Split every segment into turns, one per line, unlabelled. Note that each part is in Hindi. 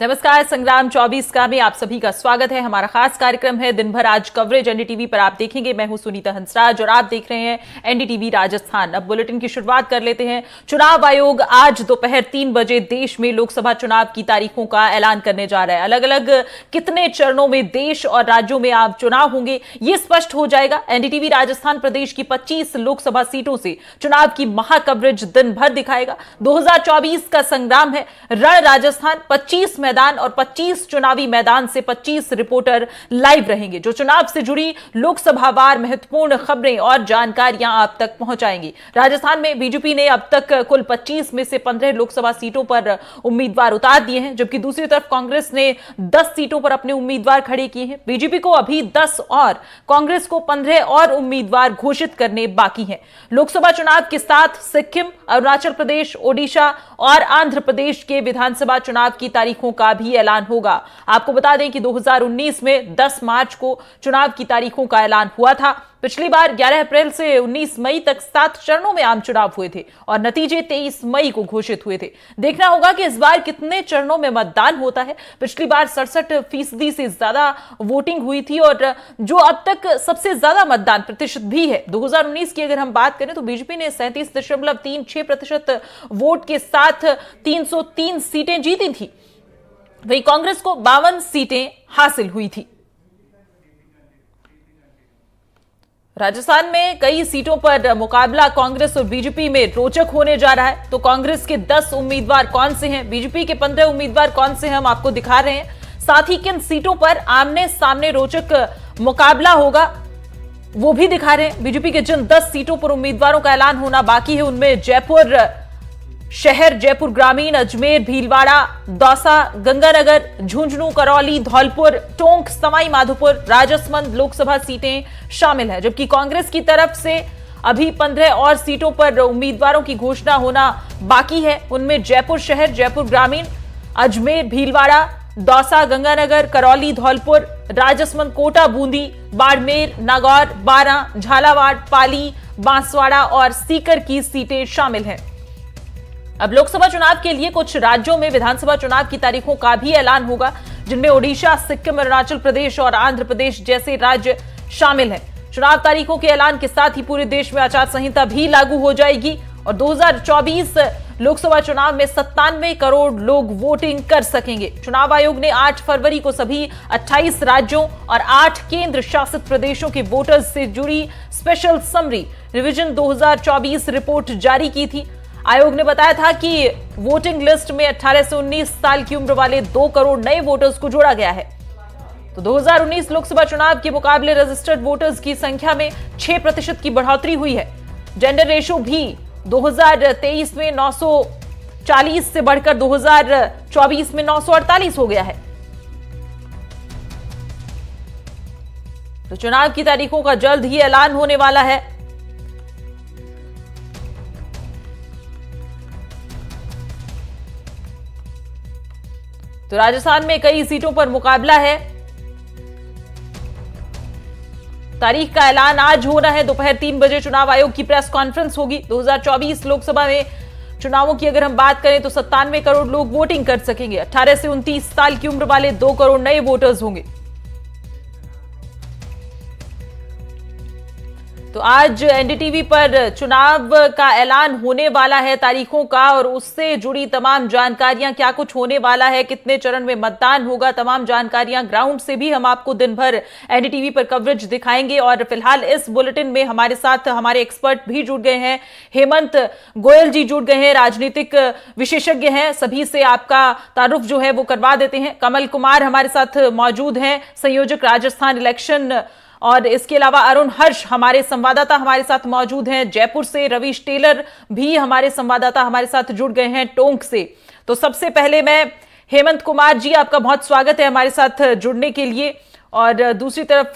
नमस्कार, संग्राम 24 का में आप सभी का स्वागत है। हमारा खास कार्यक्रम है दिन भर आज कवरेज एनडीटीवी पर आप देखेंगे। मैं हूं सुनीता हंसराज और आप देख रहे हैं एनडीटीवी राजस्थान। अब बुलेटिन की शुरुआत कर लेते हैं। चुनाव आयोग आज दोपहर 3 बजे देश में लोकसभा चुनाव की तारीखों का ऐलान करने जा रहा है। अलग अलग कितने चरणों में देश और राज्यों में आप चुनाव होंगे ये स्पष्ट हो जाएगा। एनडीटीवी राजस्थान प्रदेश की 25 लोकसभा सीटों से चुनाव की महाकवरेज दिन भर दिखाएगा। 2024 का संग्राम है, रण राजस्थान। 25 मैदान और 25 चुनावी मैदान से 25 रिपोर्टर लाइव रहेंगे जो चुनाव से जुड़ी लोकसभावार महत्वपूर्ण खबरें और जानकारियां आप तक पहुंचाएंगी। राजस्थान में बीजेपी ने अब तक कुल 25 में से 15 लोकसभा सीटों पर उम्मीदवार उतार दिए हैं, जबकि दूसरी तरफ कांग्रेस ने 10 सीटों पर अपने उम्मीदवार खड़े किए हैं। बीजेपी को अभी 10 और कांग्रेस को 15 और उम्मीदवार घोषित करने बाकी हैं। लोकसभा चुनाव के साथ सिक्किम, अरुणाचल प्रदेश, ओडिशा और आंध्र प्रदेश के विधानसभा चुनाव की तारीखों का भी ऐलान होगा। आपको बता दें कि 2019 में 10 मार्च को चुनाव की तारीखों का ऐलान हुआ था। पिछली बार 11 अप्रैल से 19 मई तक 7 चरणों में आम चुनाव हुए थे और नतीजे 23 मई को घोषित हुए थे। देखना होगा कि इस बार कितने चरणों में मतदान होता है। पिछली बार 67% से ज्यादा वोटिंग हुई थी और जो अब तक सबसे ज्यादा मतदान प्रतिशत भी है। 2019 की अगर हम बात करें तो बीजेपी ने 37.36% वोट के साथ 303 सीटें जीती थी। वहीं कांग्रेस को 52 सीटें हासिल हुई थी। राजस्थान में कई सीटों पर मुकाबला कांग्रेस और बीजेपी में रोचक होने जा रहा है। तो कांग्रेस के 10 उम्मीदवार कौन से हैं, बीजेपी के 15 उम्मीदवार कौन से हैं, हम आपको दिखा रहे हैं। साथ ही किन सीटों पर आमने सामने रोचक मुकाबला होगा वो भी दिखा रहे हैं। बीजेपी के जिन 10 सीटों पर उम्मीदवारों का ऐलान होना बाकी है उनमें जयपुर शहर, जयपुर ग्रामीण, अजमेर, भीलवाड़ा, दौसा, गंगानगर, झुंझुनू, करौली, धौलपुर, टोंक, सवाई माधोपुर, राजसमंद लोकसभा सीटें शामिल है। जबकि कांग्रेस की तरफ से अभी 15 और सीटों पर उम्मीदवारों की घोषणा होना बाकी है। उनमें जयपुर शहर, जयपुर ग्रामीण, अजमेर, भीलवाड़ा, दौसा, गंगानगर, करौली, धौलपुर, राजसमंद, कोटा, बूंदी, बाड़मेर, नागौर, बारां, झालावाड़, पाली, बांसवाड़ा और सीकर की सीटें शामिल हैं। अब लोकसभा चुनाव के लिए कुछ राज्यों में विधानसभा चुनाव की तारीखों का भी ऐलान होगा, जिनमें ओडिशा, सिक्किम, अरुणाचल प्रदेश और आंध्र प्रदेश जैसे राज्य शामिल हैं। चुनाव तारीखों के ऐलान के साथ ही पूरे देश में आचार संहिता भी लागू हो जाएगी और 2024 लोकसभा चुनाव में 97 करोड़ लोग वोटिंग कर सकेंगे। चुनाव आयोग ने 8 फरवरी को सभी 28 राज्यों और 8 केंद्र शासित प्रदेशों के वोटर्स से जुड़ी स्पेशल समरी रिवीजन 2024 रिपोर्ट जारी की थी। आयोग ने बताया था कि वोटिंग लिस्ट में 18 से 19 साल की उम्र वाले 2 करोड़ नए वोटर्स को जोड़ा गया है। तो 2019 लोकसभा चुनाव के मुकाबले रजिस्टर्ड वोटर्स की संख्या में 6% की बढ़ोतरी हुई है। जेंडर रेशो भी 2023 में 940 से बढ़कर 2024 में 948 हो गया है। तो चुनाव की तारीखों का जल्द ही ऐलान होने वाला है। तो राजस्थान में कई सीटों पर मुकाबला है। तारीख का ऐलान आज होना है। दोपहर 3 बजे चुनाव आयोग की प्रेस कॉन्फ्रेंस होगी। 2024 लोकसभा में चुनावों की अगर हम बात करें तो 97 करोड़ लोग वोटिंग कर सकेंगे। 18 से 29 साल की उम्र वाले 2 करोड़ नए वोटर्स होंगे। तो आज एनडीटीवी पर चुनाव का ऐलान होने वाला है तारीखों का और उससे जुड़ी तमाम जानकारियां, क्या कुछ होने वाला है, कितने चरण में मतदान होगा, तमाम जानकारियां ग्राउंड से भी हम आपको दिन भर एनडीटीवी पर कवरेज दिखाएंगे। और फिलहाल इस बुलेटिन में हमारे साथ हमारे एक्सपर्ट भी जुड़ गए हैं। हेमंत गोयल जी जुड़ गए हैं, राजनीतिक विशेषज्ञ हैं। सभी से आपका तारुफ जो है वो करवा देते हैं। कमल कुमार हमारे साथ मौजूद हैं, संयोजक राजस्थान इलेक्शन, और इसके अलावा अरुण हर्ष हमारे संवाददाता हमारे साथ मौजूद हैं जयपुर से। रवीश टेलर भी हमारे संवाददाता हमारे साथ जुड़ गए हैं टोंक से। तो सबसे पहले मैं हेमंत कुमार जी, आपका बहुत स्वागत है हमारे साथ जुड़ने के लिए। और दूसरी तरफ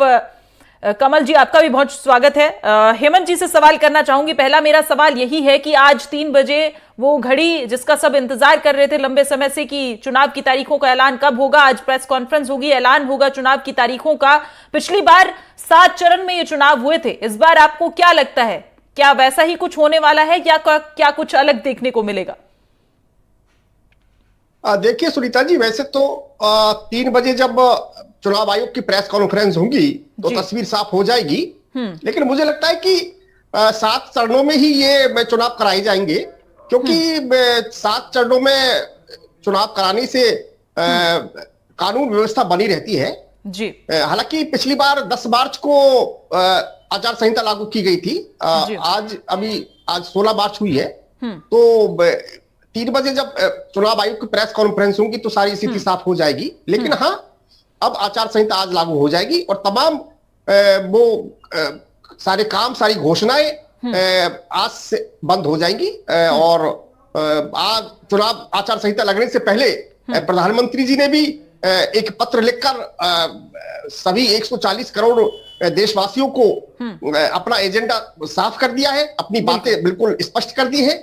कमल जी, आपका भी बहुत स्वागत है। हेमंत जी से सवाल करना चाहूंगी। पहला मेरा सवाल यही है कि आज 3 बजे वो घड़ी जिसका सब इंतजार कर रहे थे लंबे समय से कि चुनाव की तारीखों का ऐलान कब होगा, आज प्रेस कॉन्फ्रेंस होगी, ऐलान होगा चुनाव की तारीखों का। पिछली बार 7 चरण में ये चुनाव हुए थे, इस बार आपको क्या लगता है, क्या वैसा ही कुछ होने वाला है या क्या कुछ अलग देखने को मिलेगा?
देखिए सुनीता जी, वैसे तो 3 बजे जब चुनाव आयोग की प्रेस कॉन्फ्रेंस होगी तो तस्वीर साफ हो जाएगी। लेकिन मुझे लगता है कि 7 चरणों में ही ये चुनाव कराए जाएंगे, क्योंकि 7 चरणों में चुनाव कराने से कानून व्यवस्था बनी रहती है जी। हालांकि पिछली बार 10 मार्च को आचार संहिता लागू की गई थी। आज 16 मार्च हुई है, तो 3 बजे जब चुनाव आयोग की प्रेस कॉन्फ्रेंस होगी तो सारी स्थिति साफ हो जाएगी। लेकिन हाँ, अब आचार संहिता आज लागू हो जाएगी और तमाम वो सारे काम, सारी घोषणाएं आज से बंद हो जाएंगी। और आज चुनाव आचार संहिता लगने से पहले प्रधानमंत्री जी ने भी एक पत्र लिखकर सभी 140 करोड़ देशवासियों को अपना एजेंडा साफ कर दिया है, अपनी बातें बिल्कुल स्पष्ट कर दी है।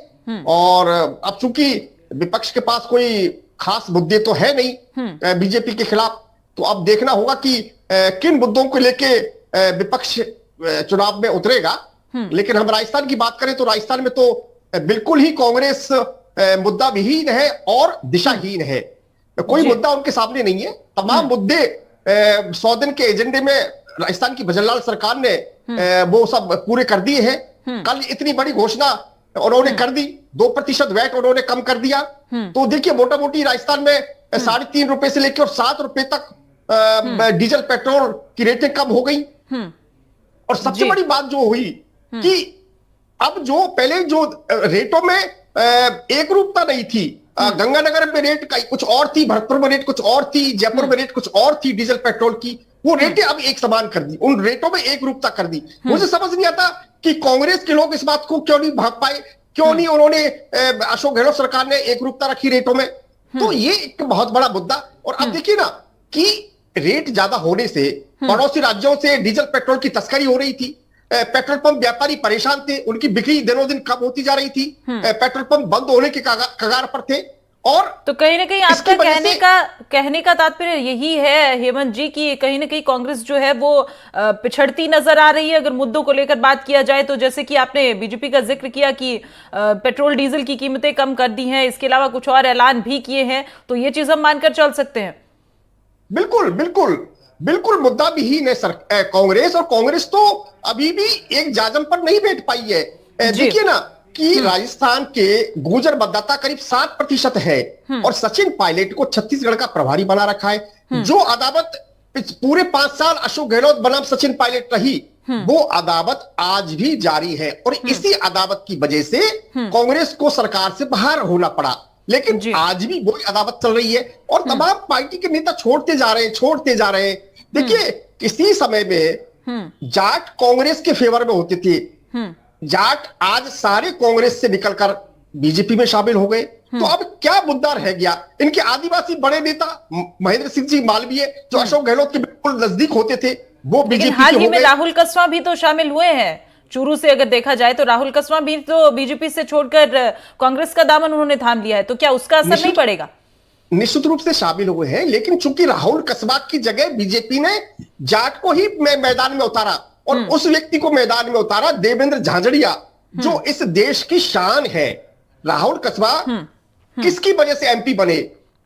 और अब चूंकि विपक्ष के पास कोई खास मुद्दे तो है नहीं बीजेपी के खिलाफ, तो अब देखना होगा कि किन मुद्दों को लेके विपक्ष चुनाव में उतरेगा। लेकिन हम राजस्थान की बात करें तो राजस्थान में तो बिल्कुल ही कांग्रेस मुद्दा विहीन है और दिशाहीन है। कोई मुद्दा उनके सामने नहीं है। तमाम मुद्दे 100 दिन के एजेंडे में राजस्थान की भजनलाल सरकार ने वो सब पूरे कर दिए हैं। कल इतनी बड़ी घोषणा उन्होंने कर दी, 2% वैट उन्होंने कम कर दिया। तो देखिए, मोटा मोटी राजस्थान में 3.5 रुपए से लेकर 7 रुपए तक डीजल पेट्रोल की रेटें कम हो गई। और सबसे बड़ी बात जो हुई कि अब जो पहले जो रेटों में एक रूपता नहीं थी, गंगानगर में रेट कुछ और थी, भरतपुर में रेट कुछ और थी, जयपुर में रेट कुछ और थी डीजल पेट्रोल की, वो रेटें अब एक समान कर दी, उन रेटों में एक रूपता कर दी। मुझे समझ नहीं आता कि कांग्रेस के लोग इस बात को क्यों नहीं भाग पाए, क्यों नहीं उन्होंने अशोक गहलोत सरकार ने एक रूपता रखी रेटों में। तो ये एक बहुत बड़ा मुद्दा। और अब देखिए ना कि रेट ज्यादा होने से पड़ोसी राज्यों से डीजल पेट्रोल की तस्करी हो रही थी। पेट्रोल पंप व्यापारी परेशान थे, उनकी बिक्री दिनों दिन कम होती जा रही थी, पेट्रोल पंप बंद होने के कगार पर थे। और
तो कहीं ना कहीं आपका कहने का तात्पर्य यही है हेमंत जी कि कहीं ना कहीं कांग्रेस जो है वो पिछड़ती नजर आ रही है अगर मुद्दों को लेकर बात किया जाए तो। जैसे कि आपने बीजेपी का जिक्र किया कि पेट्रोल डीजल की कीमतें कम कर दी हैं, इसके अलावा कुछ और ऐलान भी किए हैं, तो ये चीज हम मानकर चल सकते हैं।
बिल्कुल बिल्कुल बिल्कुल मुद्दा विहीन है कांग्रेस, और कांग्रेस तो अभी भी एक जाजम पर नहीं बैठ पाई है। देखिए ना कि राजस्थान के गुर्जर मतदाता करीब 7% है और सचिन पायलट को छत्तीसगढ़ का प्रभारी बना रखा है। जो अदावत पूरे 5 साल अशोक गहलोत बनाम सचिन पायलट रही, वो अदावत आज भी जारी है। और इसी अदावत की वजह से कांग्रेस को सरकार से बाहर होना पड़ा। लेकिन आज भी वही अदावत चल रही है और तमाम पार्टी के नेता छोड़ते जा रहे हैं। देखिए, किसी समय में जाट कांग्रेस के फेवर में होते थे, जाट आज सारे कांग्रेस से निकलकर बीजेपी में शामिल हो गए। तो अब क्या मुद्दा रह गया? इनके आदिवासी बड़े नेता महेंद्र सिंह जी मालवीय, जो अशोक गहलोत के बिल्कुल नजदीक होते थे, वो बीजेपी के हो गए।
हाल ही में राहुल कसवा भी तो शामिल हुए हैं चूरू से। अगर देखा जाए तो राहुल कसवा भी तो बीजेपी से छोड़कर कांग्रेस का दामन उन्होंने थाम लिया है, तो क्या उसका असर नहीं पड़ेगा?
निश्चित रूप से शामिल हुए हैं, लेकिन चूंकि राहुल कसबा की जगह बीजेपी ने जाट को ही मैदान में उतारा और उस व्यक्ति को मैदान में उतारा, देवेंद्र झांझड़िया, जो इस देश की शान है। राहुल कसबा किसकी वजह से एमपी बने?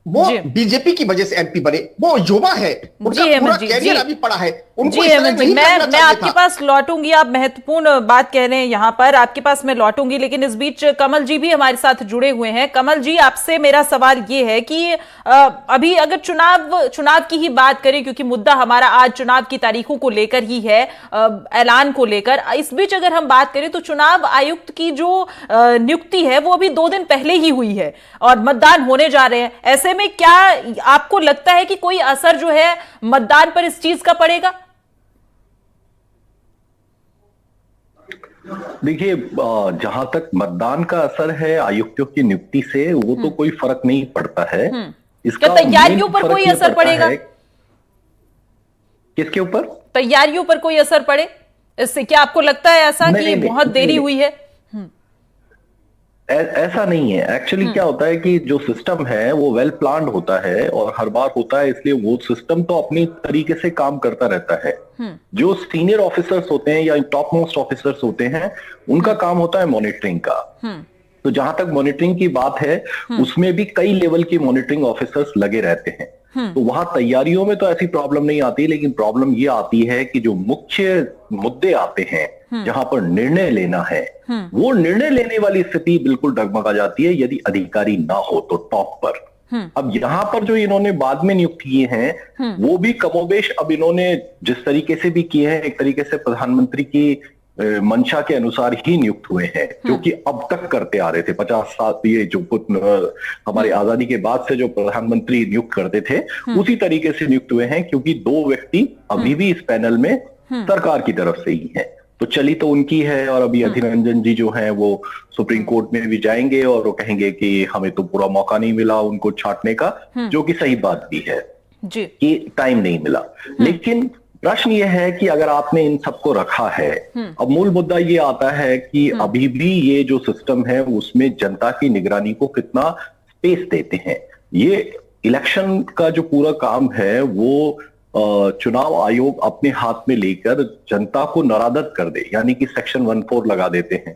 वो बीजेपी की वजह से एमपी बने। वो युवा है, उनका पूरा कैरियर अभी पड़ा है, उनको इस तरह नहीं करना चाहिए
मैं आपके पास लौटूंगी, आप महत्वपूर्ण बात कह रहे हैं यहाँ पर, आपके पास मैं लौटूंगी। लेकिन इस बीच कमल जी भी हमारे साथ जुड़े हुए हैं। कमल जी, आपसे मेरा सवाल ये है कि अभी अगर चुनाव की ही बात करें, क्योंकि मुद्दा हमारा आज चुनाव की तारीखों को लेकर ही है, ऐलान को लेकर, इस बीच अगर हम बात करें तो चुनाव आयुक्त की जो नियुक्ति है वो अभी 2 दिन पहले ही हुई है और मतदान होने जा रहे हैं। ऐसे में क्या आपको लगता है कि कोई असर जो है मतदान पर इस चीज का पड़ेगा?
देखिए, जहां तक मतदान का असर है आयुक्तों की नियुक्ति से, वो तो कोई फर्क नहीं पड़ता है।
इसका तैयारियों पर कोई असर पड़ेगा?
किसके ऊपर?
तैयारियों पर कोई असर पड़े इससे? क्या आपको लगता है ऐसा कि बहुत देरी हुई है?
ऐसा नहीं है। एक्चुअली क्या होता है कि जो सिस्टम है वो वेल प्लान्ड होता है और हर बार होता है, इसलिए वो सिस्टम तो अपनी तरीके से काम करता रहता है। जो सीनियर ऑफिसर्स होते हैं या टॉप मोस्ट ऑफिसर्स होते हैं, उनका काम होता है मॉनिटरिंग का। तो जहां तक मॉनिटरिंग की बात है, उसमें भी कई लेवल के मॉनिटरिंग ऑफिसर्स लगे रहते हैं। तो वहां तैयारियों में तो ऐसी प्रॉब्लम नहीं आती, लेकिन प्रॉब्लम ये आती है कि जो मुख्य मुद्दे आते हैं जहां पर निर्णय लेना है, वो निर्णय लेने वाली स्थिति बिल्कुल डगमगा जाती है यदि अधिकारी ना हो तो टॉप पर। अब यहां पर जो इन्होंने बाद में नियुक्त किए हैं, वो भी कमोबेश अब इन्होंने जिस तरीके से भी किए हैं, एक तरीके से प्रधानमंत्री की मंशा के अनुसार ही नियुक्त हुए हैं, जो कि अब तक करते आ रहे थे 50 साल। ये जो हमारी आजादी के बाद से जो प्रधानमंत्री नियुक्त करते थे, उसी तरीके से नियुक्त हुए हैं, क्योंकि 2 व्यक्ति अभी भी इस पैनल में सरकार की तरफ से ही हैं। तो चली तो उनकी है, और अभी अधीर रंजन जी जो हैं वो सुप्रीम कोर्ट में भी जाएंगे और वो कहेंगे कि हमें तो पूरा मौका नहीं मिला उनको छांटने का, जो कि सही बात भी है
जी
कि टाइम नहीं मिला। लेकिन प्रश्न ये है कि अगर आपने इन सबको रखा है, अब मूल मुद्दा ये आता है कि अभी भी ये जो सिस्टम है उसमें जनता की निगरानी को कितना स्पेस देते हैं। ये इलेक्शन का जो पूरा काम है वो चुनाव आयोग अपने हाथ में लेकर जनता को नरादत कर दे, यानी कि सेक्शन 14 लगा देते हैं,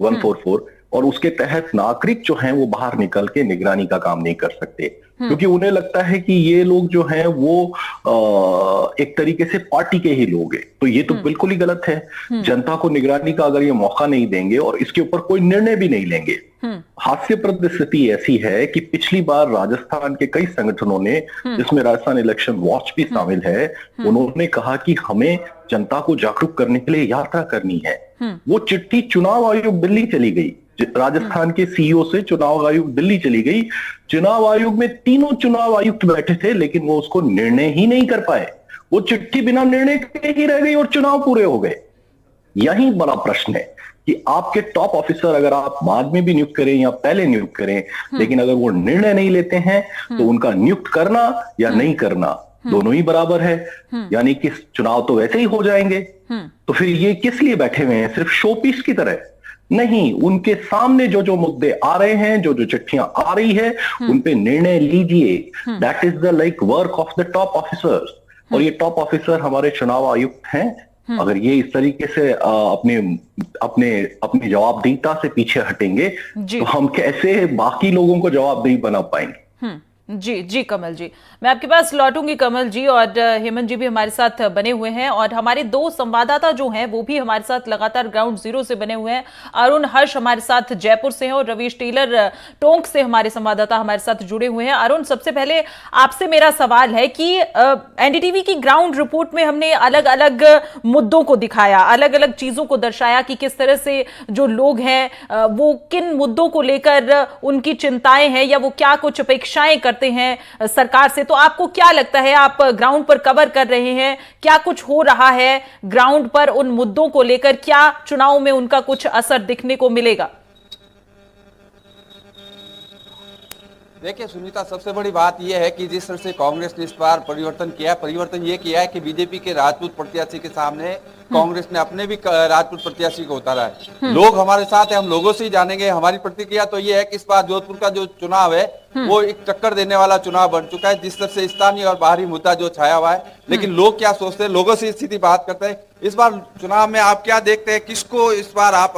144, और उसके तहत नागरिक जो हैं वो बाहर निकल के निगरानी का काम नहीं कर सकते, क्योंकि उन्हें लगता है कि ये लोग जो हैं वो एक तरीके से पार्टी के ही लोग हैं। तो ये तो बिल्कुल ही गलत है। जनता को निगरानी का अगर ये मौका नहीं देंगे और इसके ऊपर कोई निर्णय भी नहीं लेंगे। हास्यप्रद स्थिति ऐसी है कि पिछली बार राजस्थान के कई संगठनों ने, जिसमें राजस्थान इलेक्शन वॉच भी शामिल है, उन्होंने कहा कि हमें जनता को जागरूक करने के लिए यात्रा करनी है। वो चिट्ठी चुनाव आयोग दिल्ली चली गई, राजस्थान के सीईओ से चुनाव आयोग दिल्ली चली गई। चुनाव आयोग में 3 चुनाव आयुक्त बैठे थे, लेकिन वो उसको निर्णय ही नहीं कर पाए। वो चिट्ठी बिना निर्णय के ही रह गई और चुनाव पूरे हो गए। यही बड़ा प्रश्न है कि आपके टॉप ऑफिसर अगर आप बाद में भी नियुक्त करें या पहले नियुक्त करें, लेकिन अगर वो निर्णय नहीं लेते हैं तो उनका नियुक्त करना या नहीं करना दोनों ही बराबर है, यानी कि चुनाव तो वैसे ही हो जाएंगे। तो फिर ये किस लिए बैठे हुए हैं? सिर्फ शो पीस की तरह नहीं, उनके सामने जो जो मुद्दे आ रहे हैं, जो जो चिट्ठियां आ रही है, उन पे निर्णय लीजिए। That is the like work of the top officers. और ये टॉप ऑफिसर हमारे चुनाव आयुक्त हैं। अगर ये इस तरीके से अपने अपने अपनी जवाबदेहिता से पीछे हटेंगे तो हम कैसे बाकी लोगों को जवाबदेही बना पाएंगे?
जी जी कमल जी, मैं आपके पास लौटूंगी कमल जी, और हेमंत जी भी हमारे साथ बने हुए हैं, और हमारे 2 संवाददाता जो हैं वो भी हमारे साथ लगातार ग्राउंड जीरो से बने हुए हैं। अरुण हर्ष हमारे साथ जयपुर से हैं और रवीश टेलर टोंक से हमारे संवाददाता हमारे साथ जुड़े हुए हैं। अरुण, सबसे पहले आपसे मेरा सवाल है कि एनडीटीवी की ग्राउंड रिपोर्ट में हमने अलग अलग मुद्दों को दिखाया, अलग अलग चीजों को दर्शाया कि किस तरह से जो लोग हैं वो किन मुद्दों को लेकर उनकी चिंताएं हैं या वो क्या कुछ अपेक्षाएं करते हैं सरकार से। तो आपको क्या लगता है, आप ग्राउंड पर कवर कर रहे हैं, क्या कुछ हो रहा है ग्राउंड पर उन मुद्दों को लेकर? क्या चुनाव में उनका कुछ असर दिखने को मिलेगा?
देखिए सुनीता, सबसे बड़ी बात यह है कि जिस तरह से कांग्रेस ने इस बार परिवर्तन किया है, परिवर्तन ये किया है कि बीजेपी के राजपूत प्रत्याशी के सामने कांग्रेस ने अपने भी राजपूत प्रत्याशी को उतारा है। लोग हमारे साथ है, हम लोगों से ही जानेंगे। हमारी प्रतिक्रिया तो ये है कि इस बार जोधपुर का जो चुनाव है वो एक टक्कर देने वाला चुनाव बन चुका है, जिस तरह से स्थानीय और बाहरी मुद्दा जो छाया हुआ है। लेकिन लोग क्या सोचते हैं, लोगों से स्थिति बात करते हैं। इस बार चुनाव में आप क्या देखते हैं, किसको इस बार आप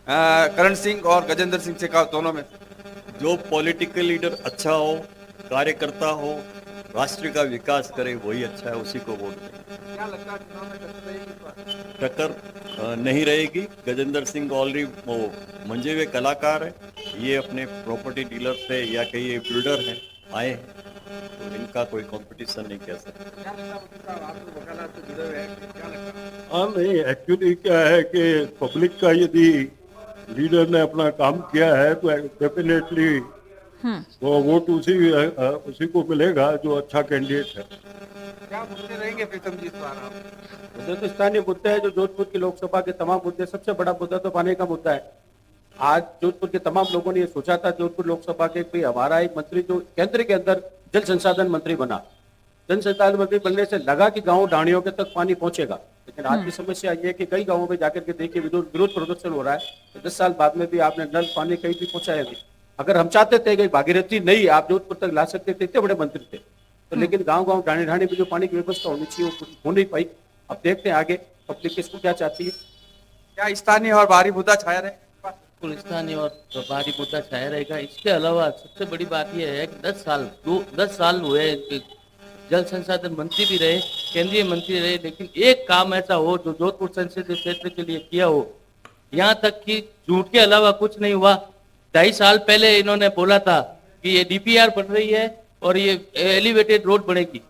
करण सिंह और गजेंद्र सिंह से दोनों में?
जो पॉलिटिकल लीडर अच्छा हो, कार्यकर्ता हो, राष्ट्र का विकास करे, वही अच्छा है, उसी को वोट दें।
क्या लगता है चुनाव में टक्कर रहेगी इस बार?
टक्कर नहीं रहेगी। गजेंद्र सिंह ऑलरेडी वो मंजे हुए कलाकार है, ये अपने प्रॉपर्टी डीलर से या कहीं ये बिल्डर हैं आए हैं, तो इनका कोई कंपटीशन नहीं कह सकते।
हाँ नहीं, एक्चुअली क्या है कि पब्लिक का यदि लीडर ने अपना काम किया है तो डेफिनेटली वो वोट उसी को मिलेगा जो अच्छा कैंडिडेट है।
क्या मुद्दे रहेंगे प्रीतम जी इस बार?
मुद्दे तो स्थानीय मुद्दे है, जो जोधपुर की लोकसभा के तमाम मुद्दे, सबसे बड़ा मुद्दा तो पानी का मुद्दा है। आज जोधपुर के तमाम लोगों ने ये सोचा था जोधपुर लोकसभा के भाई हमारा एक मंत्री जो केंद्र के अंदर जल संसाधन मंत्री बना, जल संसाधन मंत्री बनने से लगा कि गाँव ढाणियों के तक पानी पहुंचेगा। लेकिन आज की समस्या ये है कि कई गांवों में जाकर के देखिए विरोध प्रदर्शन हो रहा है, तो 10 साल बाद में भी आपने नल पानी कहीं भी पहुंचाया नहीं। अगर हम चाहते थे कि भागीरथी नहीं आप जोधपुर तक ला सकते थे, इतने बड़े मंत्री थे, तो लेकिन गांव ढाणी ढाणी में जो पानी की व्यवस्था होनी चाहिए वो हो नहीं पाई। अब देखते हैं आगे पब्लिक इसको क्या चाहती है।
क्या स्थानीय और बाहरी मुद्दा छाया रहे?
बिल्कुल स्थानीय और प्रभारी मुद्दा छाया रहेगा। इसके अलावा सबसे बड़ी बात यह है कि 10 साल हुए जल संसाधन मंत्री भी रहे, केंद्रीय मंत्री रहे, लेकिन एक काम ऐसा हो जो जोधपुर संसदीय क्षेत्र के लिए किया हो। यहाँ तक कि झूठ के अलावा कुछ नहीं हुआ। 2.5 साल पहले इन्होंने बोला था कि ये DPR बन रही है और ये एलिवेटेड रोड बनेगी,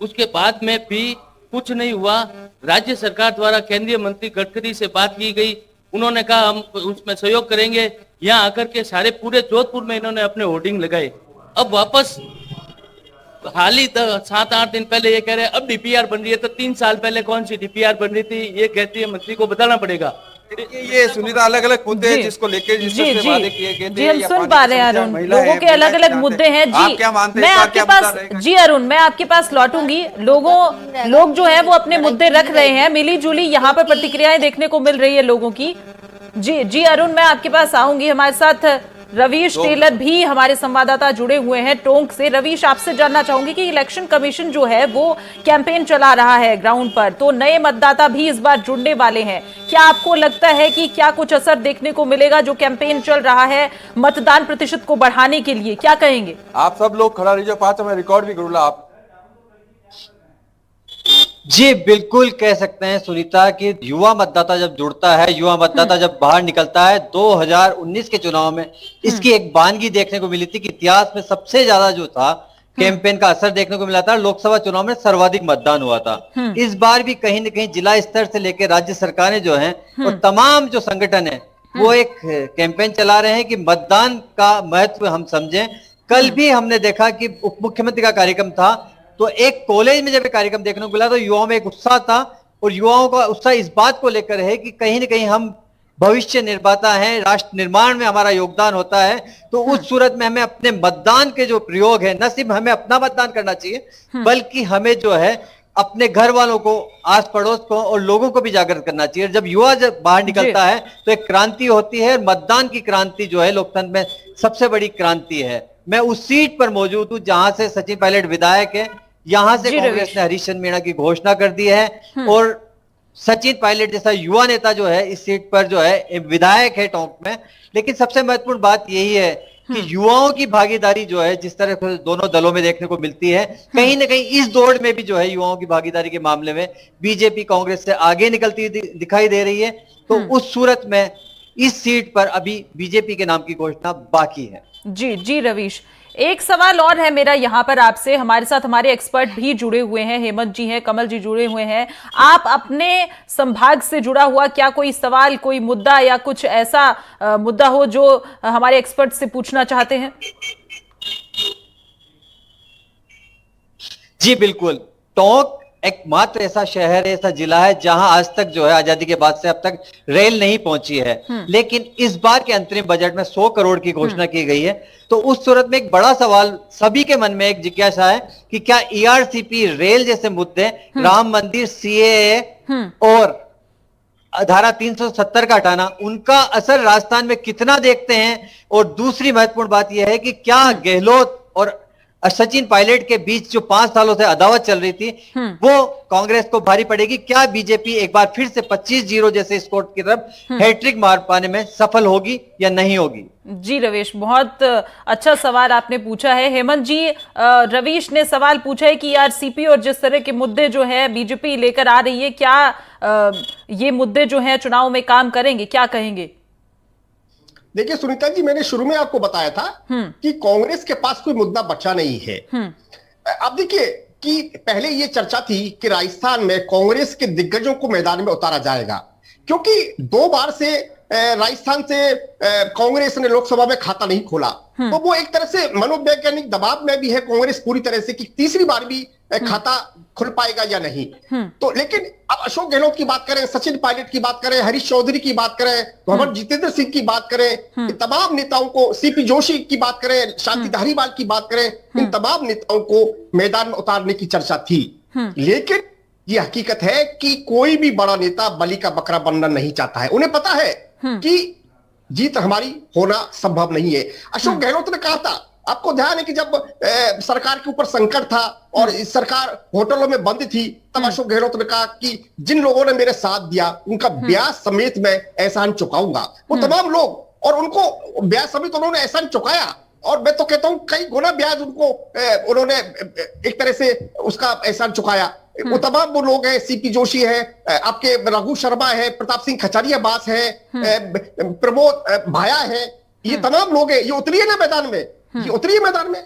उसके बाद में भी कुछ नहीं हुआ। राज्य सरकार द्वारा केंद्रीय मंत्री गडकरी से बात की गई, उन्होंने कहा हम उसमें सहयोग करेंगे। यहाँ आकर के सारे पूरे जोधपुर में इन्होंने अपने होर्डिंग लगाए। अब वापस हाल ही 7-8 दिन पहले ये कह रहे हैं अब DPR बन रही है, तो 3 साल पहले कौन सी DPR बन रही थी ये कहती है मंत्री को बताना पड़ेगा।
ये सुनीता अलग अलग मुद्दे हैं जिसको लेकर
जी हम सुन पा रहे हैं अरुण, लोगों के अलग अलग मुद्दे हैं। जी
क्या मानते
मैं आपके पास, जी अरुण मैं आपके पास लौटूंगी। लोग जो है वो अपने मुद्दे रख रहे हैं, मिली जुली यहाँ पर प्रतिक्रियाएं देखने को मिल रही है लोगों की। जी अरुण मैं आपके पास आऊंगी। हमारे साथ रवीश टेलर भी हमारे संवाददाता जुड़े हुए हैं टोंक से। रवीश, आपसे जानना चाहूंगी कि इलेक्शन कमीशन जो है वो कैंपेन चला रहा है ग्राउंड पर, तो नए मतदाता भी इस बार जुड़ने वाले हैं। क्या आपको लगता है कि क्या कुछ असर देखने को मिलेगा जो कैंपेन चल रहा है मतदान प्रतिशत को बढ़ाने के लिए? क्या कहेंगे
आप? सब लोग खड़ा रहिए, 5 में रिकॉर्ड भी करूंगा आप।
जी बिल्कुल कह सकते हैं सुनीता कि युवा मतदाता जब जुड़ता है, युवा मतदाता जब बाहर निकलता है, 2019 के चुनाव में इसकी एक वानगी देखने को मिली थी कि इतिहास में सबसे ज्यादा जो था कैंपेन का असर देखने को मिला था। लोकसभा चुनाव में सर्वाधिक मतदान हुआ था। इस बार भी कहीं न कहीं जिला स्तर से लेकर राज्य सरकारें जो हैं और तमाम जो संगठन है वो एक कैंपेन चला रहे हैं कि मतदान का महत्व हम समझें। कल भी हमने देखा कि उप मुख्यमंत्री का कार्यक्रम था, तो एक कॉलेज में जब एक कार्यक्रम देखने को मिला तो युवाओं में एक उत्साह था, और युवाओं का उत्साह इस बात को लेकर है कि कहीं न कहीं हम भविष्य निर्माता हैं, राष्ट्र निर्माण में हमारा योगदान होता है। तो उस सूरत में हमें अपने मतदान के जो प्रयोग है, न सिर्फ हमें अपना मतदान करना चाहिए बल्कि हमें जो है अपने घर वालों को, आस पड़ोस को और लोगों को भी जागृत करना चाहिए। जब युवा जब बाहर निकलता है तो एक क्रांति होती है। मतदान की क्रांति जो है लोकतंत्र में सबसे बड़ी क्रांति है। मैं उस सीट पर मौजूद हूं जहां से सचिन पायलट विधायक है। यहां से कांग्रेस ने हरीश चंद्र मीणा की घोषणा कर दी है, और सचिन पायलट जैसा युवा नेता जो है इस सीट पर जो है विधायक है टोंक में। लेकिन सबसे महत्वपूर्ण बात यही है कि युवाओं की भागीदारी जो है जिस तरह से दोनों दलों में देखने को मिलती है, कहीं ना कहीं इस दौड़ में भी जो है युवाओं की भागीदारी के मामले में बीजेपी कांग्रेस से आगे निकलती दिखाई दे रही है। तो उस सूरत में इस सीट पर अभी बीजेपी के नाम की घोषणा बाकी है।
जी रवीश, एक सवाल और है मेरा यहाँ पर आपसे। हमारे साथ हमारे एक्सपर्ट भी जुड़े हुए हैं, हेमंत जी हैं, कमल जी जुड़े हुए हैं। आप अपने संभाग से जुड़ा हुआ क्या कोई सवाल, कोई मुद्दा या कुछ ऐसा मुद्दा हो जो हमारे एक्सपर्ट से पूछना चाहते हैं?
जी बिल्कुल, टोंक एकमात्र ऐसा शहर है, ऐसा जिला है जहां आज तक जो है आजादी के बाद से अब तक रेल नहीं पहुंची है। लेकिन इस बार के अंतरिम बजट में 100 करोड़ की घोषणा की गई है। तो उस सूरत में एक बड़ा सवाल सभी के मन में एक जिज्ञासा है कि क्या ERCP, रेल जैसे मुद्दे, राम मंदिर, CAA और धारा 370 का हटाना, उनका असर राजस्थान में कितना देखते हैं? और दूसरी महत्वपूर्ण बात यह है कि क्या गहलोत और सचिन पायलट के बीच जो 5 सालों से अदावत चल रही थी वो कांग्रेस को भारी पड़ेगी? क्या बीजेपी एक बार फिर से 25-0 जैसे स्कोर की तरफ हैट्रिक मार पाने में सफल होगी या नहीं होगी?
जी रवीश, बहुत अच्छा सवाल आपने पूछा है। हेमंत जी, रवीश ने सवाल पूछा है कि ERCP और जिस तरह के मुद्दे जो है बीजेपी लेकर आ रही है, क्या ये मुद्दे जो है चुनाव में काम करेंगे? क्या कहेंगे?
देखिए सुनीता जी, मैंने शुरू में आपको बताया था कि कांग्रेस के पास कोई मुद्दा बचा नहीं है। अब देखिए कि पहले ये चर्चा थी कि राजस्थान में कांग्रेस के दिग्गजों को मैदान में उतारा जाएगा, क्योंकि 2 बार से राजस्थान से कांग्रेस ने लोकसभा में खाता नहीं खोला। तो वो एक तरह से मनोवैज्ञानिक दबाव में भी है कांग्रेस पूरी तरह से कि तीसरी बार भी खाता खुल पाएगा या नहीं। तो लेकिन अब अशोक गहलोत की बात करें, सचिन पायलट की बात करें, हरीश चौधरी की बात करें, मोहम्मद जितेंद्र सिंह की बात करें, तमाम नेताओं को, CP जोशी की बात करें, शांति धारीवाल की बात करें, इन तमाम नेताओं को मैदान में उतारने की चर्चा थी। लेकिन ये हकीकत है कि कोई भी बड़ा नेता बलि का बकरा बनना नहीं चाहता है। उन्हें पता है कि जीत हमारी होना संभव नहीं है। अशोक गहलोत ने कहा था, आपको ध्यान है कि जब सरकार के ऊपर संकट था और सरकार होटलों में बंद थी, तब अशोक गहलोत ने कहा कि जिन लोगों ने मेरे साथ दिया उनका ब्याज समेत मैं एहसान चुकाऊंगा। वो तमाम लोग और उनको ब्याज समेत उन्होंने ऐसा चुकाया, और मैं तो कहता हूं कई गुना ब्याज उनको उन्होंने एक तरह से उसका एहसान चुकाया। वो तमाम वो लोग हैं, सीपी जोशी है, आपके रघु शर्मा है, प्रताप सिंह खचरियावास है, प्रमोद भाया है, ये तमाम लोग हैं। ये उतरी है ना मैदान में, ये उतरी है मैदान में।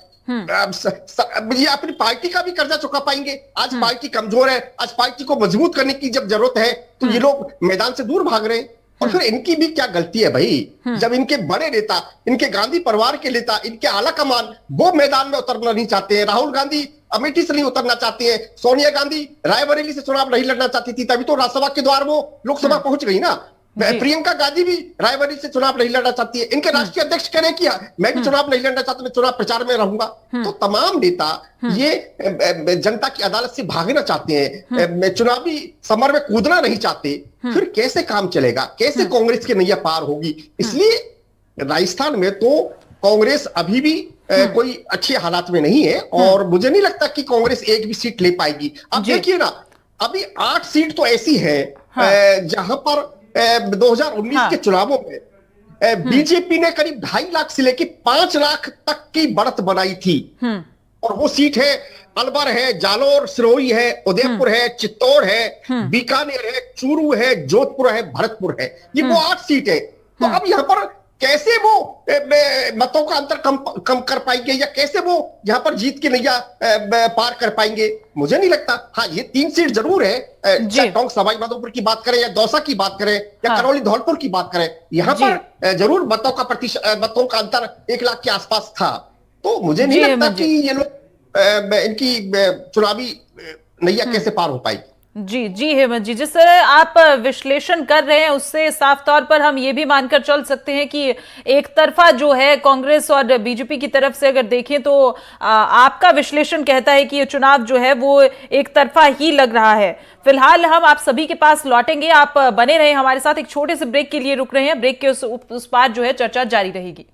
ये अपनी पार्टी का भी कर्जा चुका पाएंगे। आज पार्टी कमजोर है, आज पार्टी को मजबूत करने की जब जरूरत है तो ये लोग मैदान से दूर भाग रहे हैं। और फिर इनकी भी क्या गलती है भाई, जब इनके बड़े नेता, इनके गांधी परिवार के नेता, इनके आला कमान वो मैदान में उतरना नहीं चाहते हैं। राहुल गांधी अमेठी से नहीं उतरना चाहती है, सोनिया गांधी रायबरेली से चुनाव नहीं लड़ना चाहती थी, तभी तो राज्यसभा के द्वार वो लोकसभा पहुंच गई ना। प्रियंका गांधी भी रायबरेली से चुनाव नहीं लड़ना चाहती है। इनके राष्ट्रीय अध्यक्ष कह रहे किया मैं भी चुनाव नहीं लड़ना चाहता, मैं चुनाव प्रचार में रहूंगा। तो तमाम नेता ये जनता की अदालत से भागना चाहते हैं, चुनावी समर में कूदना नहीं चाहते। फिर कैसे काम चलेगा, कैसे कांग्रेस की नैया पार होगी? इसलिए राजस्थान में तो कांग्रेस अभी भी कोई अच्छे हालात में नहीं है, और मुझे नहीं लगता कि कांग्रेस एक भी सीट ले पाएगी। अब देखिए ना, अभी 8 सीट तो ऐसी है जहां पर 2019 के चुनावों में बीजेपी ने करीब 2.5 लाख से लेकर 5 लाख तक की बढ़त बनाई थी। और वो सीट है अलवर है, जालोर सिरोही है, उदयपुर है, चित्तौड़ है, बीकानेर है, चूरू है, जोधपुर है, भरतपुर है। ये वो 8 सीट है। तो अब यहाँ पर कैसे वो मतों का अंतर कम कर पाएंगे, या कैसे वो यहाँ पर जीत की नैया पार कर पाएंगे? मुझे नहीं लगता। हाँ, ये 3 सीट जरूर है, चाहे टोंक सवाई माधोपुर की बात करें, या दौसा की बात करें, या करौली धौलपुर की बात करें, यहाँ पर जरूर मतों का अंतर 1 लाख के आसपास था। तो मुझे नहीं लगता कि ये लोग इनकी चुनावी नैया कैसे पार हो पाएगी।
जी हेमंत जी, जिस तरह आप विश्लेषण कर रहे हैं उससे साफ तौर पर हम ये भी मानकर चल सकते हैं कि एक तरफा जो है कांग्रेस और बीजेपी की तरफ से अगर देखें तो आपका विश्लेषण कहता है कि ये चुनाव जो है वो एक तरफा ही लग रहा है। फिलहाल हम आप सभी के पास लौटेंगे, आप बने रहे हमारे साथ। एक छोटे से ब्रेक के लिए रुक रहे हैं, ब्रेक के उस पार जो है चर्चा जारी रहेगी।